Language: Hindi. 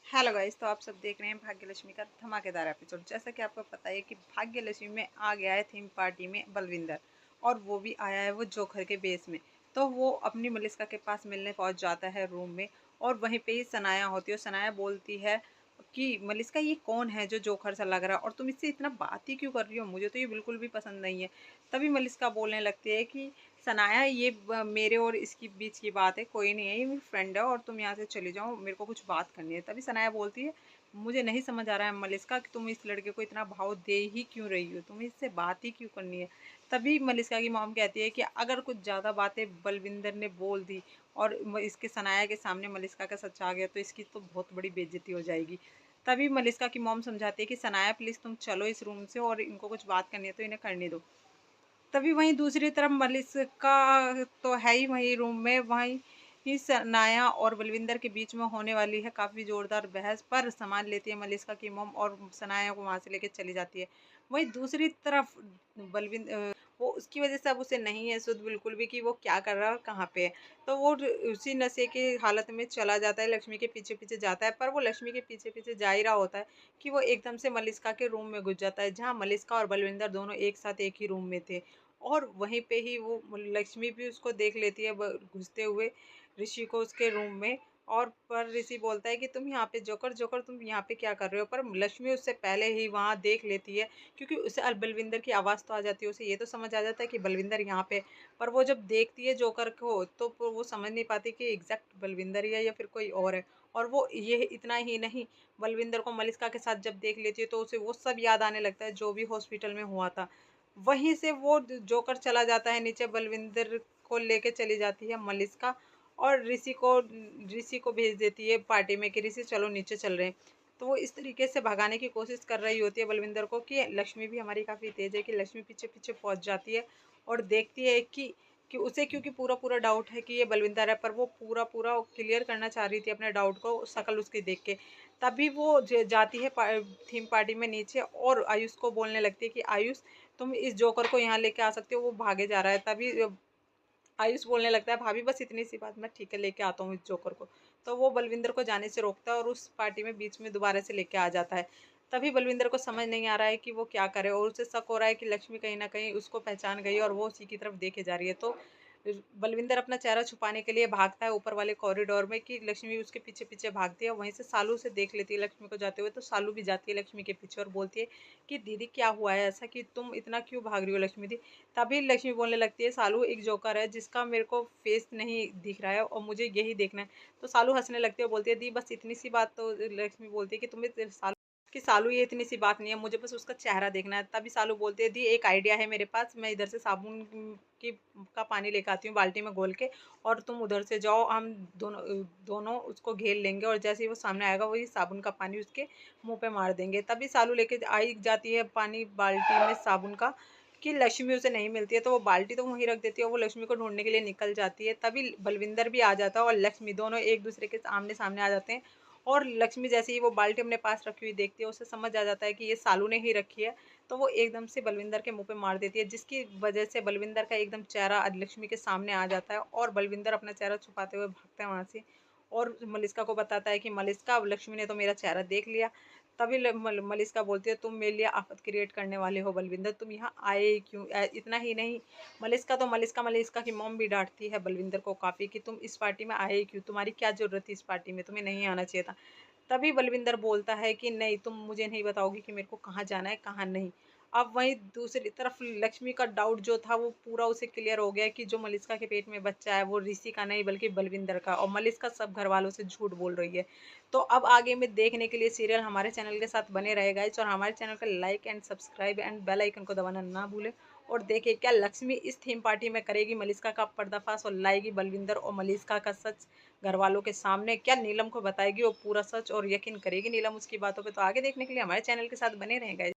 हेलो गाइस, तो आप सब देख रहे हैं भाग्यलक्ष्मी का धमाकेदार एपिसोड। जैसा कि आपको पता है कि भाग्यलक्ष्मी में आ गया है थीम पार्टी में बलविंदर, और वो भी आया है वो जोकर के बेस में। तो वो अपनी मलिस्का के पास मिलने पहुंच जाता है रूम में, और वहीं पे ही सनाया होती है। सनाया बोलती है कि मलिस्का, ये कौन है जो जोकर सा लग रहा है, और तुम इससे इतना बात ही क्यों कर रही हो, मुझे तो ये बिल्कुल भी पसंद नहीं है। तभी मलिस्का बोलने लगती है कि सनाया, ये मेरे और इसकी बीच की बात है, कोई नहीं है, ये मेरी फ्रेंड है, और तुम यहाँ से चली जाओ, मेरे को कुछ बात करनी है। तभी सनाया बोलती है, मुझे नहीं समझ आ रहा है मलिस्का कि तुम इस लड़के को इतना भाव दे ही क्यों रही हो, तुम्हें इससे बात ही क्यों करनी है। तभी मलिस्का की मॉम कहती है कि अगर कुछ ज़्यादा बातें बलविंदर ने बोल दी और इसके सनाया के सामने मलिस्का का सच आ गया, तो इसकी तो बहुत बड़ी बेइज्जती हो जाएगी। तभी मलिस्का की मॉम समझाती है कि सनाया प्लीज़ तुम चलो इस रूम से, और इनको कुछ बात करनी है तो इन्हें करने दो। तभी वहीं दूसरी तरफ मलिस्का तो है ही वहीं रूम में, वहीं ही सनाया और बलविंदर के बीच में होने वाली है काफ़ी ज़ोरदार बहस। पर सामान लेती है मलिस्का की मोम और सनाया को वहाँ से लेके चली जाती है। वहीं दूसरी तरफ वो उसकी वजह से अब उसे नहीं है सुध बिल्कुल भी कि वो क्या कर रहा है और कहाँ पे है। तो वो उसी नशे की हालत में चला जाता है, लक्ष्मी के पीछे पीछे जाता है। पर वो लक्ष्मी के पीछे पीछे जा ही रहा होता है कि वो एकदम से मलिस्का के रूम में घुस जाता है, जहाँ मलिस्का और बलविंदर दोनों एक साथ एक ही रूम में थे। और वहीं पे ही वो लक्ष्मी भी उसको देख लेती है घुसते हुए, ऋषि को उसके रूम में। और पर ऋषि बोलता है कि तुम यहाँ पे जोकर जोकर तुम यहाँ पे क्या कर रहे हो, पर लक्ष्मी उससे पहले ही वहाँ देख लेती है, क्योंकि उसे बलविंदर की आवाज़ तो आ जाती है, उसे ये तो समझ आ जाता है कि बलविंदर यहाँ पे। पर वो जब देखती है जोकर को तो वो समझ नहीं पाती कि एग्जैक्ट बलविंदर ही है या फिर कोई और है। और वो ये इतना ही नहीं, बलविंदर को मलिस्का के साथ जब देख लेती है तो उसे वो सब याद आने लगता है जो भी हॉस्पिटल में हुआ था। वहीं से वो जोकर चला जाता है नीचे, बलविंदर को लेके चली जाती है मलिस्का, और ऋषि को भेज देती है पार्टी में कि ऋषि चलो नीचे चल रहे हैं। तो वो इस तरीके से भगाने की कोशिश कर रही होती है बलविंदर को कि लक्ष्मी भी हमारी काफ़ी तेज है, कि लक्ष्मी पीछे पीछे पहुंच जाती है और देखती है कि उसे, क्योंकि पूरा पूरा डाउट है कि ये बलविंदर है, पर वो पूरा पूरा क्लियर करना चाह रही थी अपने डाउट को शक्ल उसकी देख के। तभी वो जाती है थीम पार्टी में नीचे, और आयुष को बोलने लगती है कि आयुष, तुम इस जोकर को यहाँ लेके आ सकते हो, वो भागे जा रहा है। तभी आयुष बोलने लगता है, भाभी बस इतनी सी बात, मैं ठीक है लेके आता हूँ इस जोकर को। तो वो बलविंदर को जाने से रोकता है और उस पार्टी में बीच में दोबारा से लेके आ जाता है। तभी बलविंदर को समझ नहीं आ रहा है कि वो क्या करे, और उसे शक हो रहा है कि लक्ष्मी कहीं ना कहीं उसको पहचान गई और वो उसी की तरफ देखे जा रही है। तो बलविंदर अपना चेहरा छुपाने के लिए भागता है ऊपर वाले कॉरिडोर में, कि लक्ष्मी उसके पीछे पीछे भागती है। वहीं से सालू से देख लेती है लक्ष्मी को जाते हुए, तो सालू भी जाती है लक्ष्मी के पीछे और बोलती है कि दीदी क्या हुआ है ऐसा, कि तुम इतना क्यों भाग रही हो लक्ष्मी दी। तभी लक्ष्मी बोलने लगती है, सालू एक जोकर है जिसका मेरे को फेस नहीं दिख रहा है और मुझे यही देखना है। तो सालू हंसने लगती है, बोलती है दी बस इतनी सी बात। तो लक्ष्मी बोलती है कि तुम्हें सालू ये इतनी सी बात नहीं है, मुझे बस उसका चेहरा देखना है। तभी सालू बोलती है, दी एक आइडिया है मेरे पास, मैं इधर से साबुन की का पानी लेकर आती हूँ बाल्टी में घोल के, और तुम उधर से जाओ, हम दोनों दोनों उसको घेर लेंगे, और जैसे ही वो सामने आएगा वही साबुन का पानी उसके मुंह पे मार देंगे। तभी सालू लेके आई जाती है पानी बाल्टी में साबुन का, कि लक्ष्मी उसे नहीं मिलती है। तो वो बाल्टी तो वहीं रख देती है और वो लक्ष्मी को ढूंढने के लिए निकल जाती है। तभी बलविंदर भी आ जाता है और लक्ष्मी दोनों एक दूसरे के आमने सामने आ जाते हैं। और लक्ष्मी जैसे ही वो बाल्टी अपने पास रखी हुई देखती है, उसे समझ आ जाता है कि ये सालू ने ही रखी है। तो वो एकदम से बलविंदर के मुंह पे मार देती है, जिसकी वजह से बलविंदर का एकदम चेहरा लक्ष्मी के सामने आ जाता है, और बलविंदर अपना चेहरा छुपाते हुए भागता है वहां से, और मलिस्का को बताता है कि मलिस्का, लक्ष्मी ने तो मेरा चेहरा देख लिया। तभी मलिस्का बोलती है, तुम मेरे लिए आफत क्रिएट करने वाले हो बलविंदर, तुम यहाँ आए ही क्यों। इतना ही नहीं, मलिस्का की मॉम भी डांटती है बलविंदर को काफ़ी, कि तुम इस पार्टी में आए ही क्यों, तुम्हारी क्या ज़रूरत थी इस पार्टी में, तुम्हें नहीं आना चाहिए था। तभी बलविंदर बोलता है कि नहीं, तुम मुझे नहीं बताओगी कि मेरे को कहाँ जाना है कहाँ नहीं। अब वहीं दूसरी तरफ लक्ष्मी का डाउट जो था वो पूरा उसे क्लियर हो गया, कि जो मलिस्का के पेट में बच्चा है वो ऋषि का नहीं बल्कि बलविंदर का, और मलिस्का सब घर वालों से झूठ बोल रही है। तो अब आगे में देखने के लिए सीरियल हमारे चैनल के साथ बने रहे गाइस, और हमारे चैनल का like and subscribe and bell icon को दबाना ना भूलें। और देखिए क्या लक्ष्मी इस थीम पार्टी में करेगी मलिस्का का पर्दाफाश, और लाएगी बलविंदर और मलिस्का का सच घर वालों के सामने। क्या नीलम को बताएगी वो पूरा सच, और यकीन करेगी नीलम उसकी बातों पे। तो आगे देखने के लिए हमारे चैनल के साथ बने रहें गाइस।